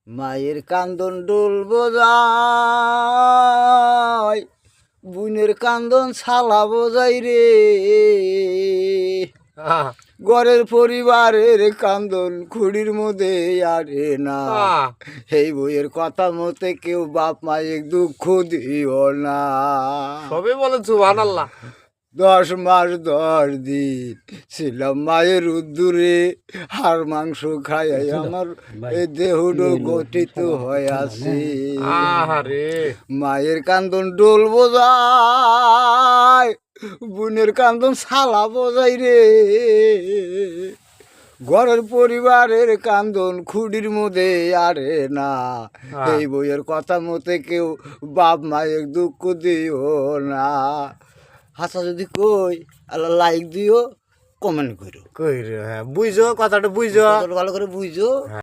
মায়ের কান্দন ডোল বোঝাই, বুনের কান্দন ছালা বোঝাই রে। ঘরের পরিবারের কান্দন খুঁড়ির মধ্যে আরে না। এই বইয়ের কথা মতে কেউ বাপ মায়ের দুঃখ দিও না। সবই বলেন সুবহানাল্লাহ। 10 মাস 10 দিন ছিলাম মায়ের উদ্দুরে, হাড় মাংস খাইয়াই আমার এই দেহটা গঠিত হয়ে আছে। আহারে মায়ের কান্দন ডোল বোঝায়, বোনের কান্দন ছালা বোঝাই রে। ঘরের পরিবারের কান্দন খুঁড়ির মধ্যে আরে না। এই বইয়ের কথা মতে কেউ বাপ মায়ের দুঃখ দিও না। হাসা যদি কই আল্লাহ লাইক দিও, কমেন্ট করো, কই রে, হ্যাঁ বুঝছো কথাটা বুঝছো ভালো করে বুঝো।